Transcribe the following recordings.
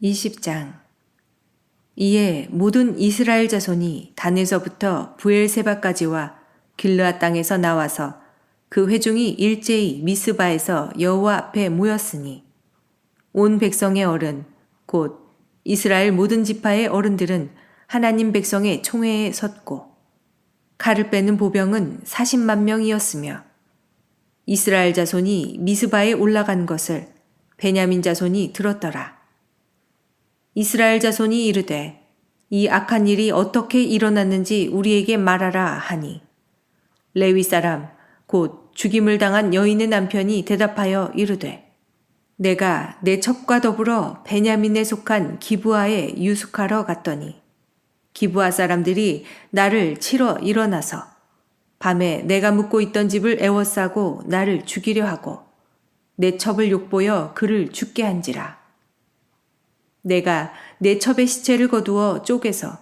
20장. 이에 모든 이스라엘 자손이 단에서부터 부엘세바까지와 길르앗 땅에서 나와서 그 회중이 일제히 미스바에서 여호와 앞에 모였으니 온 백성의 어른 곧 이스라엘 모든 지파의 어른들은 하나님 백성의 총회에 섰고 칼을 빼는 보병은 40만 명이었으며 이스라엘 자손이 미스바에 올라간 것을 베냐민 자손이 들었더라. 이스라엘 자손이 이르되 이 악한 일이 어떻게 일어났는지 우리에게 말하라 하니 레위 사람 곧 죽임을 당한 여인의 남편이 대답하여 이르되 내가 내 첩과 더불어 베냐민에 속한 기브아에 유숙하러 갔더니 기브아 사람들이 나를 치러 일어나서 밤에 내가 묵고 있던 집을 에워싸고 나를 죽이려 하고 내 첩을 욕보여 그를 죽게 한지라. 내가 내 첩의 시체를 거두어 쪼개서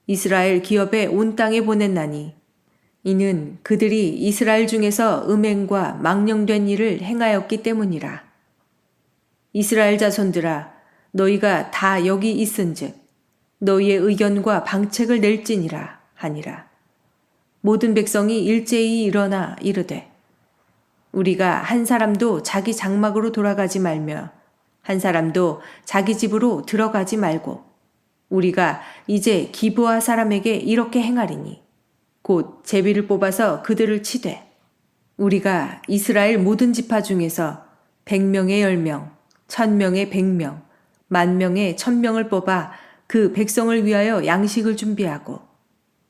이스라엘 기업의 온 땅에 보냈나니 이는 그들이 이스라엘 중에서 음행과 망령된 일을 행하였기 때문이라. 이스라엘 자손들아 너희가 다 여기 있은즉 너희의 의견과 방책을 낼지니라 하니라. 모든 백성이 일제히 일어나 이르되 우리가 한 사람도 자기 장막으로 돌아가지 말며 한 사람도 자기 집으로 들어가지 말고 우리가 이제 기브아 사람에게 이렇게 행하리니 곧 제비를 뽑아서 그들을 치되 우리가 이스라엘 모든 지파 중에서 100명의 10명, 1000명의 100명, 10,000명의 1000명을 뽑아 그 백성을 위하여 양식을 준비하고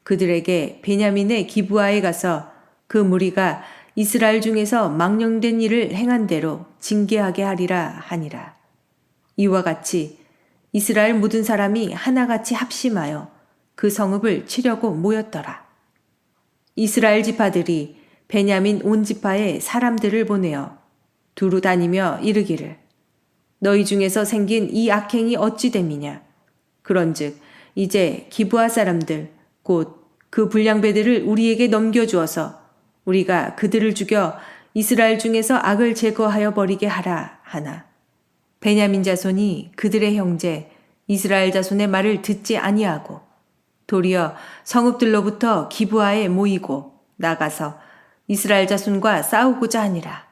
그들에게 베냐민의 기브아에 가서 그 무리가 이스라엘 중에서 망령된 일을 행한 대로 징계하게 하리라 하니라. 이와 같이 이스라엘 모든 사람이 하나같이 합심하여 그 성읍을 치려고 모였더라. 이스라엘 지파들이 베냐민 온 지파에 사람들을 보내어 두루 다니며 이르기를 너희 중에서 생긴 이 악행이 어찌 됨이냐. 그런즉 이제 기브아 사람들 곧 그 불량배들을 우리에게 넘겨주어서 우리가 그들을 죽여 이스라엘 중에서 악을 제거하여 버리게 하라 하나. 베냐민 자손이 그들의 형제 이스라엘 자손의 말을 듣지 아니하고 도리어 성읍들로부터 기브아에 모이고 나가서 이스라엘 자손과 싸우고자 하니라.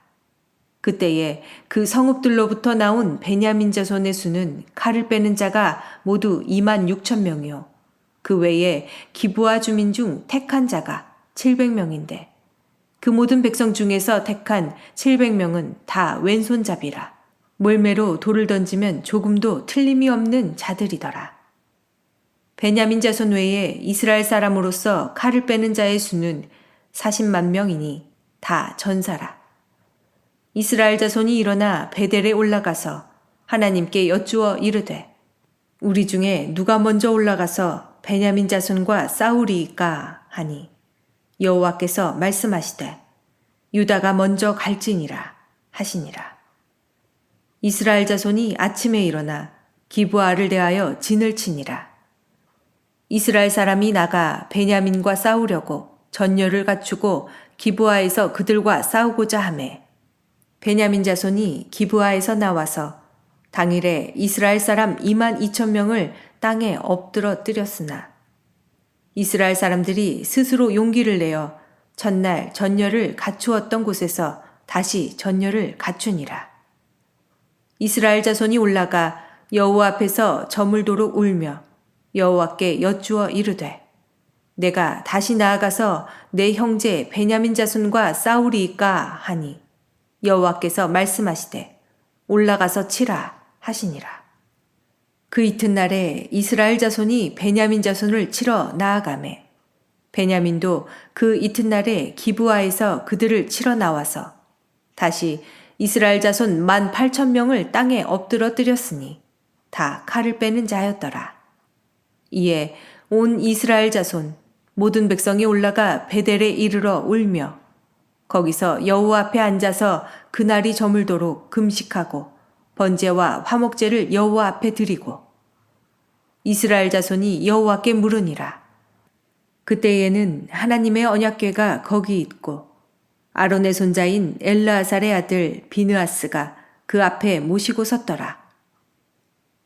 그때에 그 성읍들로부터 나온 베냐민 자손의 수는 칼을 빼는 자가 모두 26,000명이요. 그 외에 기브아 주민 중 택한 자가 700명인데 그 모든 백성 중에서 택한 700명은 다 왼손잡이라. 몰매로 돌을 던지면 조금도 틀림이 없는 자들이더라. 베냐민 자손 외에 이스라엘 사람으로서 칼을 빼는 자의 수는 40만 명이니 다 전사라. 이스라엘 자손이 일어나 베델에 올라가서 하나님께 여쭈어 이르되 우리 중에 누가 먼저 올라가서 베냐민 자손과 싸우리이까 하니 여호와께서 말씀하시되 유다가 먼저 갈지니라 하시니라. 이스라엘 자손이 아침에 일어나 기브아를 대하여 진을 치니라. 이스라엘 사람이 나가 베냐민과 싸우려고 전열을 갖추고 기브아에서 그들과 싸우고자 하매 베냐민 자손이 기브아에서 나와서 당일에 이스라엘 사람 22,000명을 땅에 엎드러 뜨렸으나 이스라엘 사람들이 스스로 용기를 내어 전날 전열을 갖추었던 곳에서 다시 전열을 갖추니라. 이스라엘 자손이 올라가 여호와 앞에서 저물도록 울며 여호와께 여쭈어 이르되 내가 다시 나아가서 내 형제 베냐민 자손과 싸우리이까 하니 여호와께서 말씀하시되 올라가서 치라 하시니라. 그 이튿날에 이스라엘 자손이 베냐민 자손을 치러 나아가매 베냐민도 그 이튿날에 기브아에서 그들을 치러 나와서 다시 이스라엘 자손 18,000명을 땅에 엎드러 뜨렸으니 다 칼을 빼는 자였더라. 이에 온 이스라엘 자손 모든 백성이 올라가 베델에 이르러 울며 거기서 여호와 앞에 앉아서 그날이 저물도록 금식하고 번제와 화목제를 여호와 앞에 드리고 이스라엘 자손이 여호와께 물으니라. 그때에는 하나님의 언약궤가 거기 있고 아론의 손자인 엘르아살의 아들 비느하스가 그 앞에 모시고 섰더라.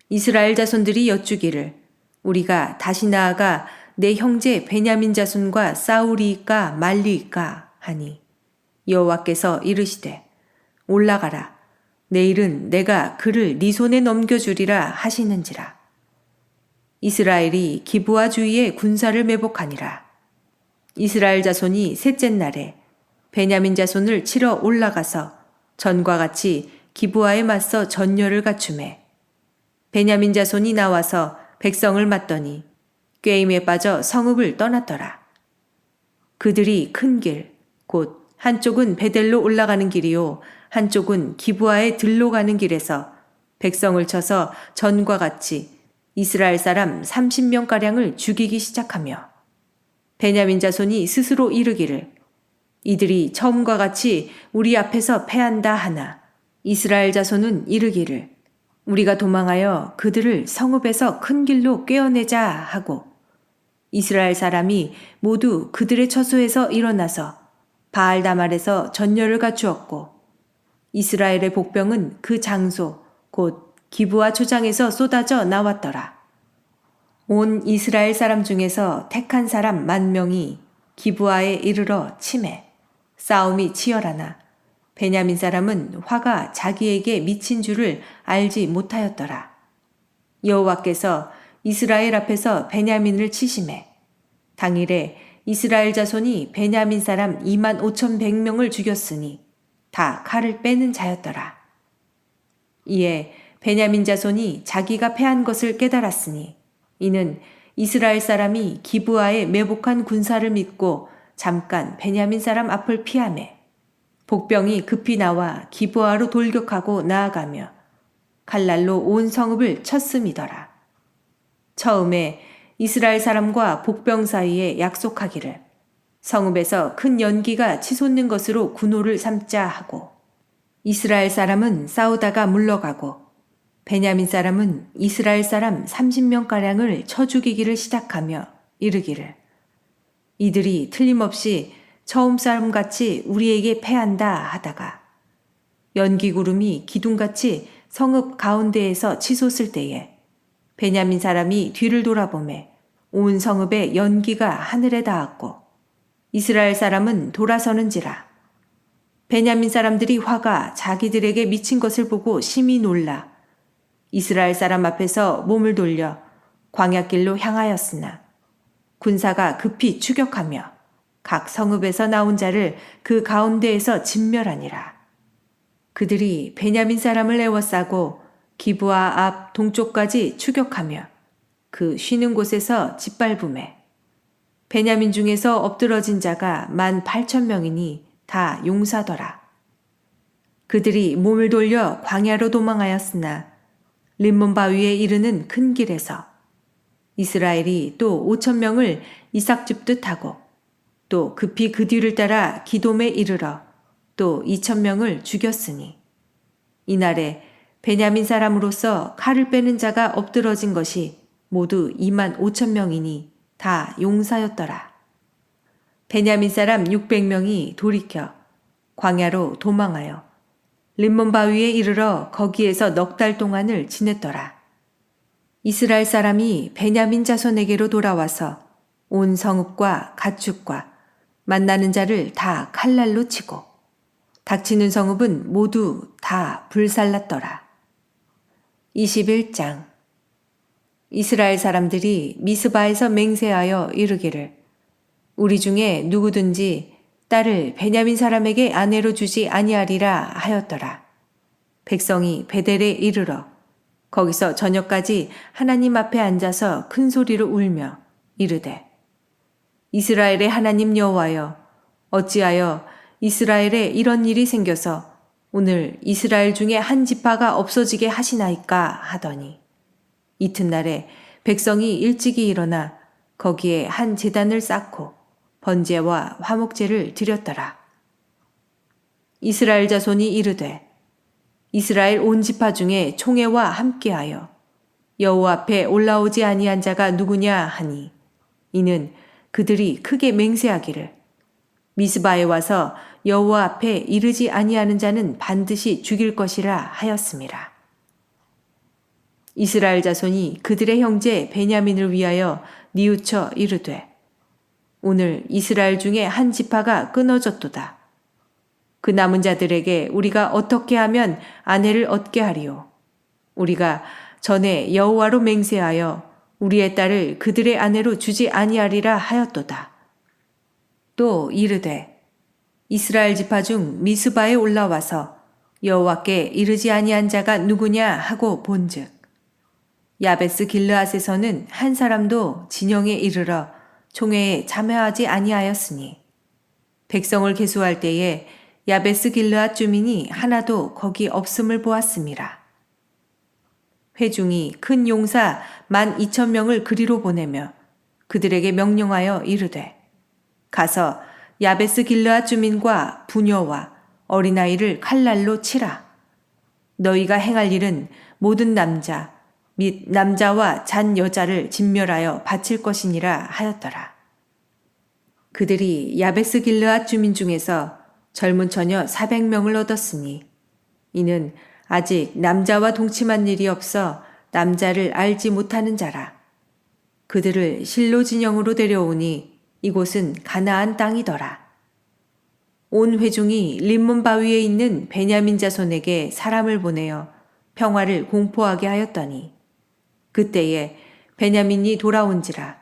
이스라엘 자손들이 여쭈기를 우리가 다시 나아가 내 형제 베냐민 자손과 싸우리이까 말리이까 하니 여호와께서 이르시되 올라가라 내일은 내가 그를 네 손에 넘겨주리라 하시는지라. 이스라엘이 기브와 주위에 군사를 매복하니라. 이스라엘 자손이 셋째 날에 베냐민 자손을 치러 올라가서 전과 같이 기브와에 맞서 전열을 갖추매 베냐민 자손이 나와서 백성을 맞더니 꾀임에 빠져 성읍을 떠났더라. 그들이 큰 길, 곧 한쪽은 베델로 올라가는 길이요 한쪽은 기브와에 들로 가는 길에서 백성을 쳐서 전과 같이 이스라엘 사람 30명가량을 죽이기 시작하며 베냐민 자손이 스스로 이르기를 이들이 처음과 같이 우리 앞에서 패한다 하나 이스라엘 자손은 이르기를 우리가 도망하여 그들을 성읍에서 큰 길로 꿰어내자 하고 이스라엘 사람이 모두 그들의 처소에서 일어나서 바알다말에서 전열을 갖추었고 이스라엘의 복병은 그 장소 곧 기브와 초장에서 쏟아져 나왔더라. 온 이스라엘 사람 중에서 택한 사람 10,000명이 기브아에 이르러 치매 싸움이 치열하나 베냐민 사람은 화가 자기에게 미친 줄을 알지 못하였더라. 여호와께서 이스라엘 앞에서 베냐민을 치심해 당일에 이스라엘 자손이 베냐민 사람 25,100명을 죽였으니 다 칼을 빼는 자였더라. 이에 베냐민 자손이 자기가 패한 것을 깨달았으니 이는 이스라엘 사람이 기브아에 매복한 군사를 믿고 잠깐 베냐민 사람 앞을 피하매 복병이 급히 나와 기브아로 돌격하고 나아가며 칼날로 온 성읍을 쳤음이더라. 처음에 이스라엘 사람과 복병 사이에 약속하기를 성읍에서 큰 연기가 치솟는 것으로 군호를 삼자 하고 이스라엘 사람은 싸우다가 물러가고 베냐민 사람은 이스라엘 사람 30명가량을 쳐 죽이기를 시작하며 이르기를 이들이 틀림없이 처음 사람같이 우리에게 패한다 하다가 연기구름이 기둥같이 성읍 가운데에서 치솟을 때에 베냐민 사람이 뒤를 돌아보매 온 성읍의 연기가 하늘에 닿았고 이스라엘 사람은 돌아서는지라. 베냐민 사람들이 화가 자기들에게 미친 것을 보고 심히 놀라 이스라엘 사람 앞에서 몸을 돌려 광야길로 향하였으나 군사가 급히 추격하며 각 성읍에서 나온 자를 그 가운데에서 진멸하니라. 그들이 베냐민 사람을 에워싸고 기브아 앞 동쪽까지 추격하며 그 쉬는 곳에서 짓밟음에 베냐민 중에서 엎드러진 자가 18,000명이니 다 용사더라. 그들이 몸을 돌려 광야로 도망하였으나 림몬 바위에 이르는 큰 길에서 이스라엘이 또 5,000명을 이삭 줍듯 하고 또 급히 그 뒤를 따라 기돔에 이르러 또 2,000명을 죽였으니 이날에 베냐민 사람으로서 칼을 빼는 자가 엎드러진 것이 모두 25,000명이니 다 용사였더라. 베냐민 사람 600명이 돌이켜 광야로 도망하여 림몬 바위에 이르러 거기에서 넉 달 동안을 지냈더라. 이스라엘 사람이 베냐민 자손에게로 돌아와서 온 성읍과 가축과 만나는 자를 다 칼날로 치고 닥치는 성읍은 모두 다 불살랐더라. 21장 이스라엘 사람들이 미스바에서 맹세하여 이르기를 우리 중에 누구든지 딸을 베냐민 사람에게 아내로 주지 아니하리라 하였더라. 백성이 베델에 이르러 거기서 저녁까지 하나님 앞에 앉아서 큰 소리로 울며 이르되 이스라엘의 하나님 여호와여 어찌하여 이스라엘에 이런 일이 생겨서 오늘 이스라엘 중에 한 지파가 없어지게 하시나이까 하더니 이튿날에 백성이 일찍이 일어나 거기에 한 제단을 쌓고 번제와 화목제를 드렸더라. 이스라엘 자손이 이르되 이스라엘 온 지파 중에 총회와 함께하여 여호와 앞에 올라오지 아니한 자가 누구냐 하니 이는 그들이 크게 맹세하기를 미스바에 와서 여호와 앞에 이르지 아니하는 자는 반드시 죽일 것이라 하였음이라. 이스라엘 자손이 그들의 형제 베냐민을 위하여 뉘우쳐 이르되 오늘 이스라엘 중에 한 지파가 끊어졌도다. 그 남은 자들에게 우리가 어떻게 하면 아내를 얻게 하리요? 우리가 전에 여호와로 맹세하여 우리의 딸을 그들의 아내로 주지 아니하리라 하였도다. 또 이르되 이스라엘 지파 중 미스바에 올라와서 여호와께 이르지 아니한 자가 누구냐 하고 본즉 야베스 길르앗에서는 한 사람도 진영에 이르러 총회에 참여하지 아니하였으니 백성을 계수할 때에 야베스 길르앗 주민이 하나도 거기 없음을 보았음이라. 회중이 큰 용사 12,000명을 그리로 보내며 그들에게 명령하여 이르되 가서 야베스 길르앗 주민과 부녀와 어린아이를 칼날로 치라. 너희가 행할 일은 모든 남자 및 남자와 잔 여자를 진멸하여 바칠 것이니라 하였더라. 그들이 야베스 길르앗 주민 중에서 젊은 처녀 400명을 얻었으니 이는 아직 남자와 동침한 일이 없어 남자를 알지 못하는 자라. 그들을 실로 진영으로 데려오니 이곳은 가나안 땅이더라. 온 회중이 림몬 바위에 있는 베냐민 자손에게 사람을 보내어 평화를 공포하게 하였더니 그때에 베냐민이 돌아온지라.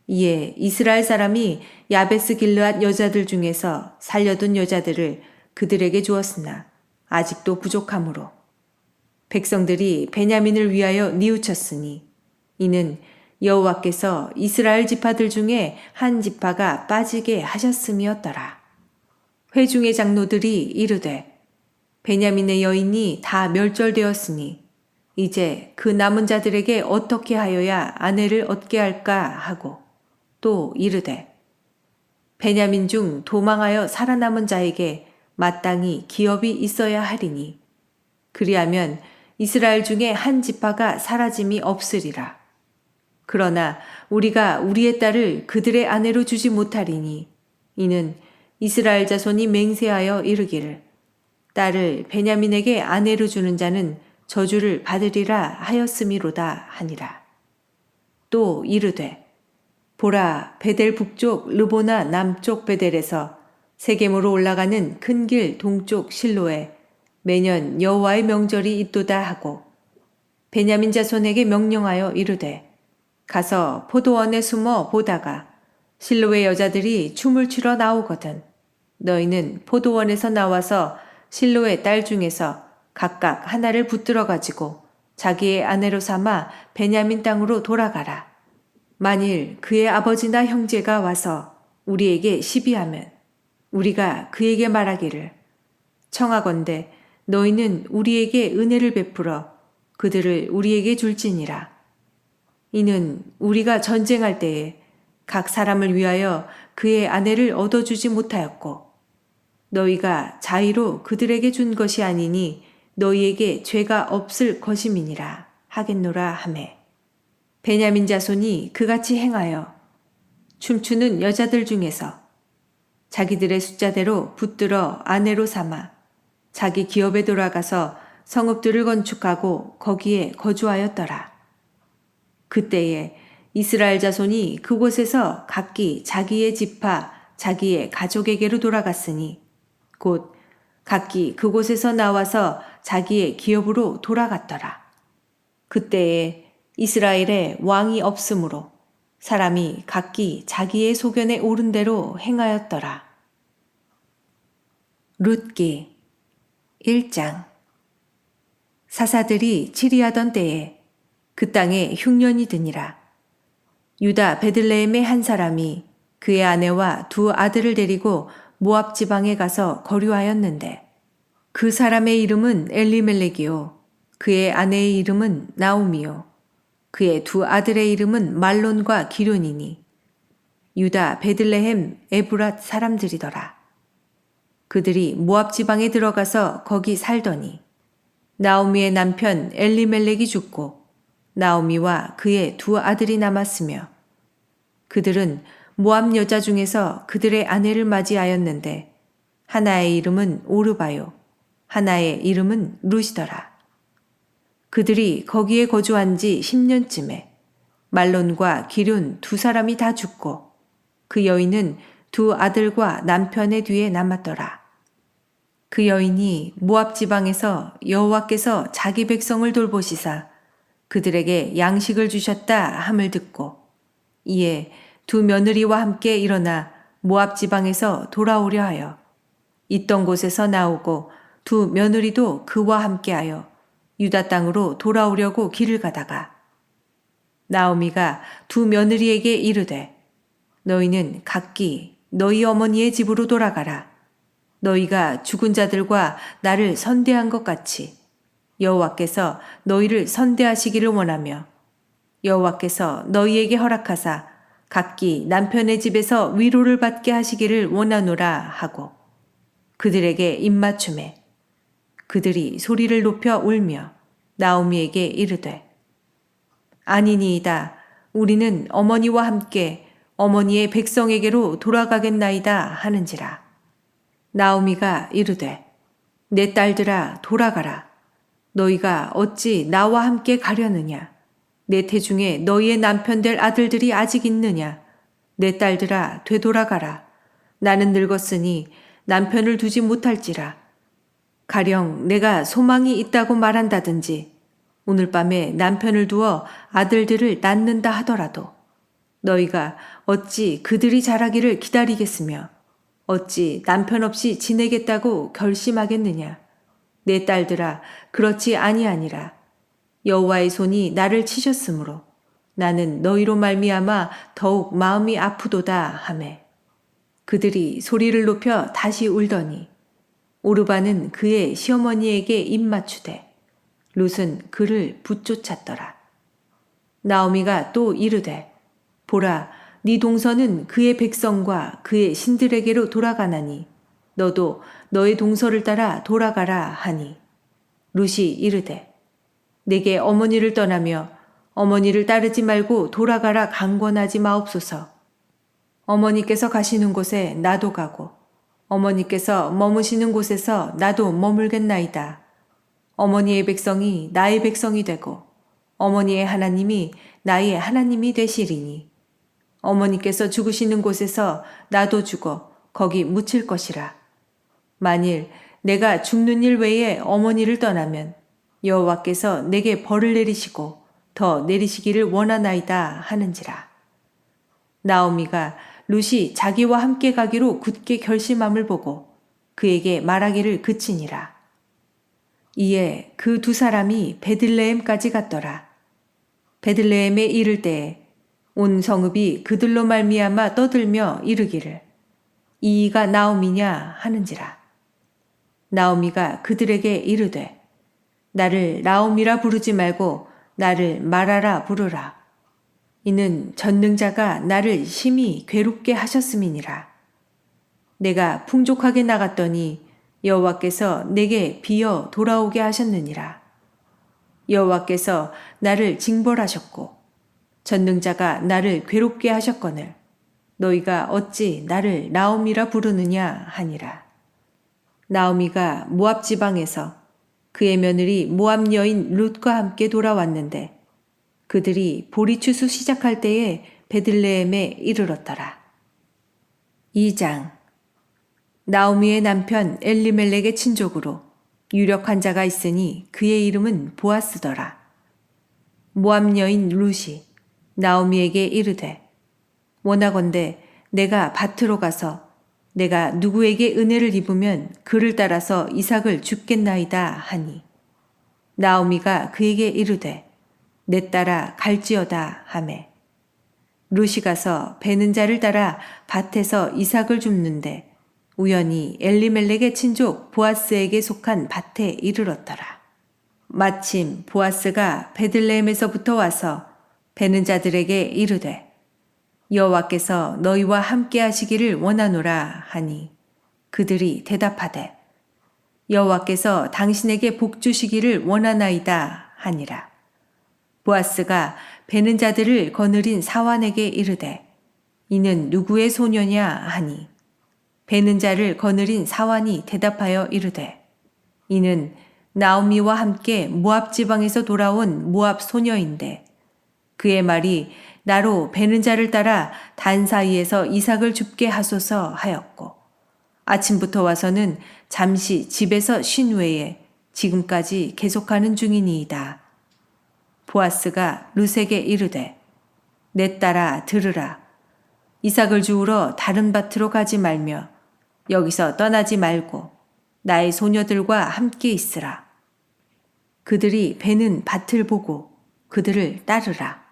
이에 이스라엘 사람이 야베스 길르앗 여자들 중에서 살려둔 여자들을 그들에게 주었으나 아직도 부족하므로 백성들이 베냐민을 위하여 뉘우쳤으니 이는 여호와께서 이스라엘 지파들 중에 한 지파가 빠지게 하셨음이었더라. 회중의 장로들이 이르되 베냐민의 여인이 다 멸절되었으니 이제 그 남은 자들에게 어떻게 하여야 아내를 얻게 할까 하고 또 이르되 베냐민 중 도망하여 살아남은 자에게 마땅히 기업이 있어야 하리니 그리하면 이스라엘 중에 한 지파가 사라짐이 없으리라. 그러나 우리가 우리의 딸을 그들의 아내로 주지 못하리니 이는 이스라엘 자손이 맹세하여 이르기를 딸을 베냐민에게 아내로 주는 자는 저주를 받으리라 하였음이로다 하니라. 또 이르되 보라 베델 북쪽 르보나 남쪽 베델에서 세겜으로 올라가는 큰 길 동쪽 실로에 매년 여호와의 명절이 있도다 하고 베냐민 자손에게 명령하여 이르되 가서 포도원에 숨어 보다가 실로의 여자들이 춤을 추러 나오거든 너희는 포도원에서 나와서 실로의 딸 중에서 각각 하나를 붙들어 가지고 자기의 아내로 삼아 베냐민 땅으로 돌아가라. 만일 그의 아버지나 형제가 와서 우리에게 시비하면 우리가 그에게 말하기를 청하건대 너희는 우리에게 은혜를 베풀어 그들을 우리에게 줄지니라. 이는 우리가 전쟁할 때에 각 사람을 위하여 그의 아내를 얻어주지 못하였고 너희가 자의로 그들에게 준 것이 아니니 너희에게 죄가 없을 것임이니라 하겠노라 하매 베냐민 자손이 그같이 행하여 춤추는 여자들 중에서 자기들의 숫자대로 붙들어 아내로 삼아 자기 기업에 돌아가서 성읍들을 건축하고 거기에 거주하였더라. 그때에 이스라엘 자손이 그곳에서 각기 자기의 지파 자기의 가족에게로 돌아갔으니 곧 각기 그곳에서 나와서 자기의 기업으로 돌아갔더라. 그때에 이스라엘에 왕이 없으므로 사람이 각기 자기의 소견에 오른 대로 행하였더라. 룻기 1장. 사사들이 치리하던 때에 그 땅에 흉년이 드니라. 유다 베들레헴의 한 사람이 그의 아내와 두 아들을 데리고 모압 지방에 가서 거류하였는데 그 사람의 이름은 엘리멜렉이요 그의 아내의 이름은 나오미요 그의 두 아들의 이름은 말론과 기륜이니 유다 베들레헴 에브랏 사람들이더라. 그들이 모압 지방에 들어가서 거기 살더니 나오미의 남편 엘리멜렉이 죽고 나오미와 그의 두 아들이 남았으며 그들은 모압 여자 중에서 그들의 아내를 맞이하였는데 하나의 이름은 오르바요 하나의 이름은 룻이더라. 그들이 거기에 거주한 지 10년쯤에 말론과 기륜 두 사람이 다 죽고 그 여인은 두 아들과 남편의 뒤에 남았더라. 그 여인이 모압 지방에서 여호와께서 자기 백성을 돌보시사 그들에게 양식을 주셨다 함을 듣고 이에 두 며느리와 함께 일어나 모압 지방에서 돌아오려 하여 있던 곳에서 나오고 두 며느리도 그와 함께하여 유다 땅으로 돌아오려고 길을 가다가 나오미가 두 며느리에게 이르되 너희는 각기 너희 어머니의 집으로 돌아가라. 너희가 죽은 자들과 나를 선대한 것 같이 여호와께서 너희를 선대하시기를 원하며 여호와께서 너희에게 허락하사 각기 남편의 집에서 위로를 받게 하시기를 원하노라 하고 그들에게 입맞춤에 그들이 소리를 높여 울며 나오미에게 이르되 아니니이다. 우리는 어머니와 함께 어머니의 백성에게로 돌아가겠나이다 하는지라. 나오미가 이르되 내 딸들아 돌아가라. 너희가 어찌 나와 함께 가려느냐. 내 태중에 너희의 남편 될 아들들이 아직 있느냐. 내 딸들아 되돌아가라. 나는 늙었으니 남편을 두지 못할지라. 가령 내가 소망이 있다고 말한다든지 오늘 밤에 남편을 두어 아들들을 낳는다 하더라도 너희가 어찌 그들이 자라기를 기다리겠으며 어찌 남편 없이 지내겠다고 결심하겠느냐. 내 딸들아 그렇지 아니하니라. 여호와의 손이 나를 치셨으므로 나는 너희로 말미암아 더욱 마음이 아프도다 하매 그들이 소리를 높여 다시 울더니 오르바는 그의 시어머니에게 입맞추되 룻은 그를 붙쫓았더라. 나오미가 또 이르되 보라 네 동서는 그의 백성과 그의 신들에게로 돌아가나니 너도 너의 동서를 따라 돌아가라 하니 룻이 이르되 내게 어머니를 떠나며 어머니를 따르지 말고 돌아가라 강권하지 마옵소서. 어머니께서 가시는 곳에 나도 가고 어머니께서 머무시는 곳에서 나도 머물겠나이다. 어머니의 백성이 나의 백성이 되고 어머니의 하나님이 나의 하나님이 되시리니 어머니께서 죽으시는 곳에서 나도 죽어 거기 묻힐 것이라. 만일 내가 죽는 일 외에 어머니를 떠나면 여호와께서 내게 벌을 내리시고 더 내리시기를 원하나이다 하는지라. 나오미가 룻이 자기와 함께 가기로 굳게 결심함을 보고 그에게 말하기를 그치니라. 이에 그 두 사람이 베들레헴까지 갔더라. 베들레헴에 이를 때에 온 성읍이 그들로 말미암아 떠들며 이르기를 이가 나오미냐 하는지라. 나오미가 그들에게 이르되 나를 나오미라 부르지 말고 나를 마라라 부르라. 이는 전능자가 나를 심히 괴롭게 하셨음이니라. 내가 풍족하게 나갔더니 여호와께서 내게 비어 돌아오게 하셨느니라. 여호와께서 나를 징벌하셨고 전능자가 나를 괴롭게 하셨거늘 너희가 어찌 나를 나오미라 부르느냐 하니라. 나오미가 모압 지방에서 그의 며느리 모압 여인 룻과 함께 돌아왔는데 그들이 보리 추수 시작할 때에 베들레헴에 이르렀더라. 2장. 나오미의 남편 엘리멜렉의 친족으로 유력한 자가 있으니 그의 이름은 보아스더라. 모압 여인 룻이 나오미에게 이르되 원하건대 내가 밭으로 가서 내가 누구에게 은혜를 입으면 그를 따라서 이삭을 줍겠나이다 하니 나오미가 그에게 이르되 내 딸아 갈지어다 하매 룻이 가서 베는 자를 따라 밭에서 이삭을 줍는데 우연히 엘리멜렉의 친족 보아스에게 속한 밭에 이르렀더라. 마침 보아스가 베들레헴에서부터 와서 베는 자들에게 이르되 여호와께서 너희와 함께 하시기를 원하노라 하니 그들이 대답하되 여호와께서 당신에게 복 주시기를 원하나이다 하니라. 보아스가 베는 자들을 거느린 사환에게 이르되 이는 누구의 소녀냐 하니 베는 자를 거느린 사환이 대답하여 이르되 이는 나오미와 함께 모압 지방에서 돌아온 모압 소녀인데 그의 말이 나로 베는 자를 따라 단 사이에서 이삭을 줍게 하소서 하였고 아침부터 와서는 잠시 집에서 쉰 후에 지금까지 계속하는 중이니이다. 보아스가 룻에게 이르되 내 딸아 들으라. 이삭을 주우러 다른 밭으로 가지 말며 여기서 떠나지 말고 나의 소녀들과 함께 있으라. 그들이 베는 밭을 보고 그들을 따르라.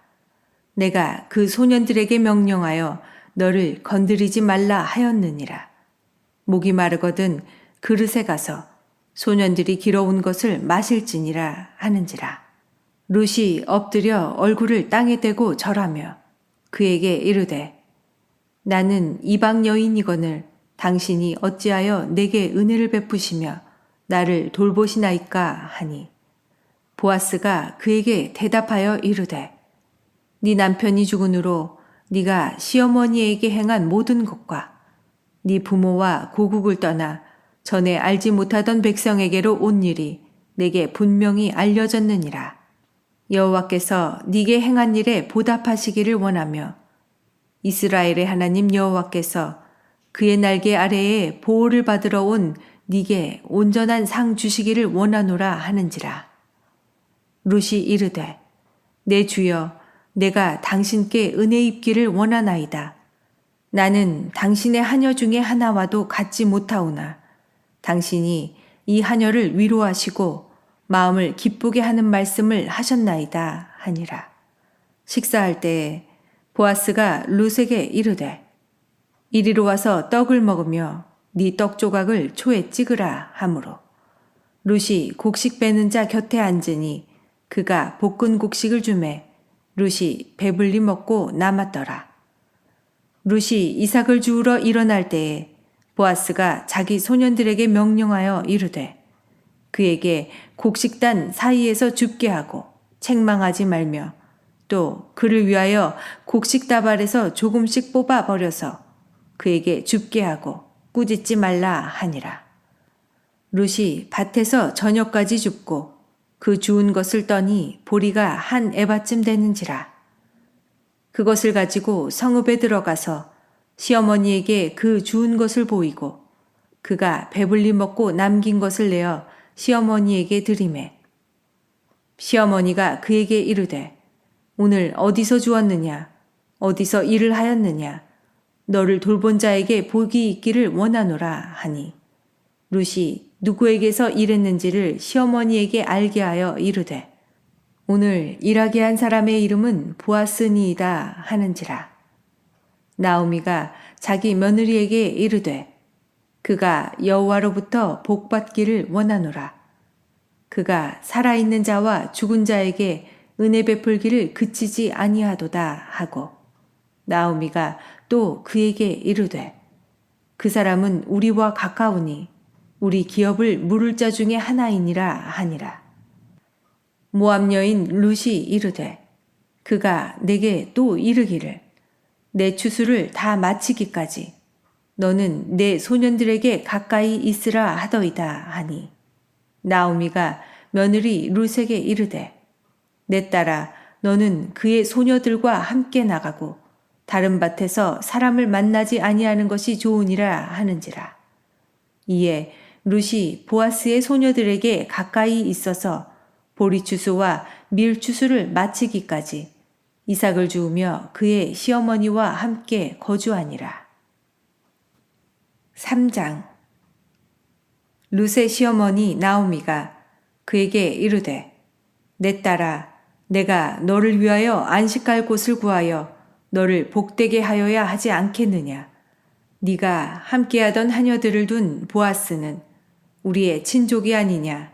내가 그 소년들에게 명령하여 너를 건드리지 말라 하였느니라. 목이 마르거든 그릇에 가서 소년들이 길어온 것을 마실지니라 하는지라. 룻이 엎드려 얼굴을 땅에 대고 절하며 그에게 이르되 나는 이방 여인이거늘 당신이 어찌하여 내게 은혜를 베푸시며 나를 돌보시나이까 하니 보아스가 그에게 대답하여 이르되 네 남편이 죽은 후로 네가 시어머니에게 행한 모든 것과 네 부모와 고국을 떠나 전에 알지 못하던 백성에게로 온 일이 내게 분명히 알려졌느니라. 여호와께서 네게 행한 일에 보답하시기를 원하며 이스라엘의 하나님 여호와께서 그의 날개 아래에 보호를 받으러 온 네게 온전한 상 주시기를 원하노라 하는지라. 룻이 이르되 내 주여 내가 당신께 은혜 입기를 원하나이다. 나는 당신의 하녀 중에 하나와도 같지 못하오나 당신이 이 하녀를 위로하시고 마음을 기쁘게 하는 말씀을 하셨나이다 하니라. 식사할 때에 보아스가 룻에게 이르되 이리로 와서 떡을 먹으며 네 떡 조각을 초에 찍으라 하므로 룻이 곡식 빼는 자 곁에 앉으니 그가 볶은 곡식을 주매 룻이 배불리 먹고 남았더라. 룻이 이삭을 주우러 일어날 때에 보아스가 자기 소년들에게 명령하여 이르되 그에게 곡식단 사이에서 줍게 하고 책망하지 말며 또 그를 위하여 곡식 다발에서 조금씩 뽑아 버려서 그에게 줍게 하고 꾸짖지 말라 하니라. 룻이 밭에서 저녁까지 줍고 그 주운 것을 떠니 보리가 한 에바쯤 되는지라. 그것을 가지고 성읍에 들어가서 시어머니에게 그 주운 것을 보이고 그가 배불리 먹고 남긴 것을 내어 시어머니에게 드리매 시어머니가 그에게 이르되 오늘 어디서 주었느냐 어디서 일을 하였느냐 너를 돌본 자에게 복이 있기를 원하노라 하니 룻이 누구에게서 일했는지를 시어머니에게 알게 하여 이르되 오늘 일하게 한 사람의 이름은 보아스니이다 하는지라. 나오미가 자기 며느리에게 이르되 그가 여호와로부터 복받기를 원하노라. 그가 살아있는 자와 죽은 자에게 은혜 베풀기를 그치지 아니하도다 하고 나오미가 또 그에게 이르되 그 사람은 우리와 가까우니 우리 기업을 물을 자 중에 하나이니라 하니라. 모압 여인 룻이 이르되 그가 내게 또 이르기를 내 추수를 다 마치기까지 너는 내 소년들에게 가까이 있으라 하더이다 하니 나오미가 며느리 룻에게 이르되 내 딸아 너는 그의 소녀들과 함께 나가고 다른 밭에서 사람을 만나지 아니하는 것이 좋으니라 하는지라. 이에 룻이 보아스의 소녀들에게 가까이 있어서 보리추수와 밀추수를 마치기까지 이삭을 주우며 그의 시어머니와 함께 거주하니라. 3장. 룻의 시어머니 나오미가 그에게 이르되 내 딸아 내가 너를 위하여 안식할 곳을 구하여 너를 복되게 하여야 하지 않겠느냐. 네가 함께하던 하녀들을 둔 보아스는 우리의 친족이 아니냐.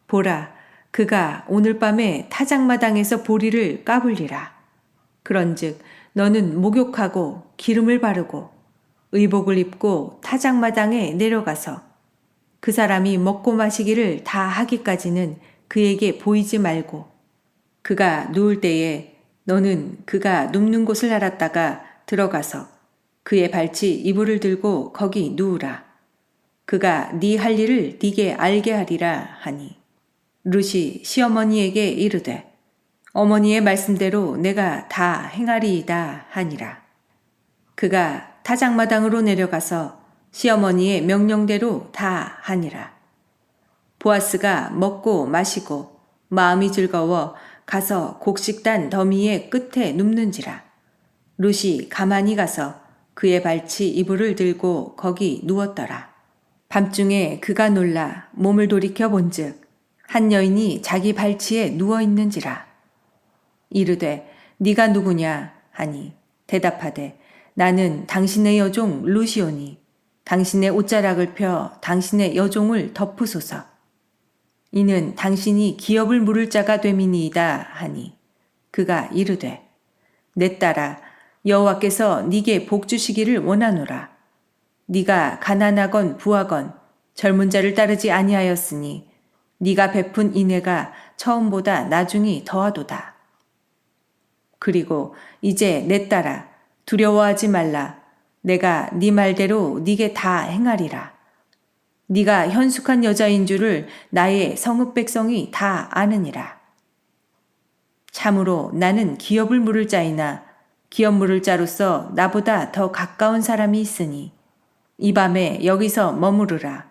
보라 그가 오늘 밤에 타작마당에서 보리를 까불리라. 그런즉 너는 목욕하고 기름을 바르고 의복을 입고 타작마당에 내려가서 그 사람이 먹고 마시기를 다 하기까지는 그에게 보이지 말고 그가 누울 때에 너는 그가 눕는 곳을 알았다가 들어가서 그의 발치 이불을 들고 거기 누우라. 그가 네 할 일을 네게 알게 하리라 하니 룻이 시어머니에게 이르되 어머니의 말씀대로 내가 다 행하리이다 하니라. 그가 타작마당으로 내려가서 시어머니의 명령대로 다 하니라. 보아스가 먹고 마시고 마음이 즐거워 가서 곡식단 더미의 끝에 눕는지라. 룻이 가만히 가서 그의 발치 이불을 들고 거기 누웠더라. 밤중에 그가 놀라 몸을 돌이켜 본즉 한 여인이 자기 발치에 누워 있는지라. 이르되 네가 누구냐 하니 대답하되 나는 당신의 여종 룻이오니 당신의 옷자락을 펴 당신의 여종을 덮으소서. 이는 당신이 기업을 물을 자가 됨이니이다 하니 그가 이르되 내 딸아 여호와께서 네게 복 주시기를 원하노라. 네가 가난하건 부하건 젊은 자를 따르지 아니하였으니 네가 베푼 인애가 처음보다 나중이 더하도다. 그리고 이제 내 딸아 두려워하지 말라. 내가 네 말대로 네게 다 행하리라. 네가 현숙한 여자인 줄을 나의 성읍 백성이 다 아느니라. 참으로 나는 기업을 물을 자이나 기업 물을 자로서 나보다 더 가까운 사람이 있으니 이 밤에 여기서 머무르라.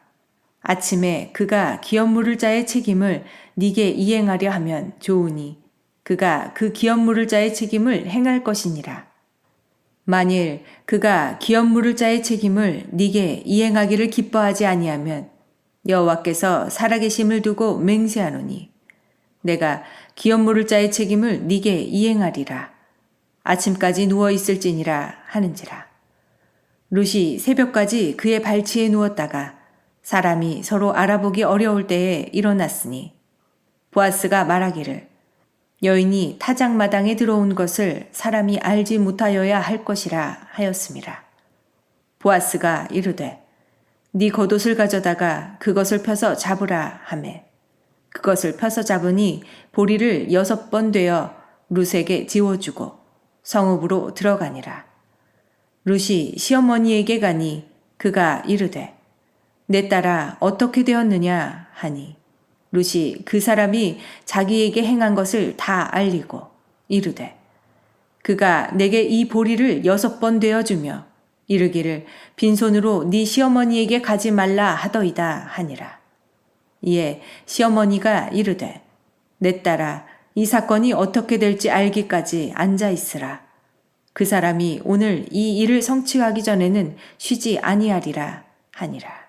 아침에 그가 기업 물을 자의 책임을 네게 이행하려 하면 좋으니 그가 그 기업 물을 자의 책임을 행할 것이니라. 만일 그가 기업 물을 자의 책임을 네게 이행하기를 기뻐하지 아니하면 여호와께서 살아계심을 두고 맹세하노니 내가 기업 물을 자의 책임을 네게 이행하리라. 아침까지 누워 있을지니라 하는지라. 룻이 새벽까지 그의 발치에 누웠다가 사람이 서로 알아보기 어려울 때에 일어났으니 보아스가 말하기를 여인이 타작마당에 들어온 것을 사람이 알지 못하여야 할 것이라 하였음이라. 보아스가 이르되 네 겉옷을 가져다가 그것을 펴서 잡으라 하매 그것을 펴서 잡으니 보리를 6번 되어 룻에게 지워주고 성읍으로 들어가니라. 룻이 시어머니에게 가니 그가 이르되 내 딸아 어떻게 되었느냐 하니 룻이 그 사람이 자기에게 행한 것을 다 알리고 이르되 그가 내게 이 보리를 6번 되어주며 이르기를 빈손으로 네 시어머니에게 가지 말라 하더이다 하니라. 이에 시어머니가 이르되 내 딸아 이 사건이 어떻게 될지 알기까지 앉아 있으라. 그 사람이 오늘 이 일을 성취하기 전에는 쉬지 아니하리라 하니라.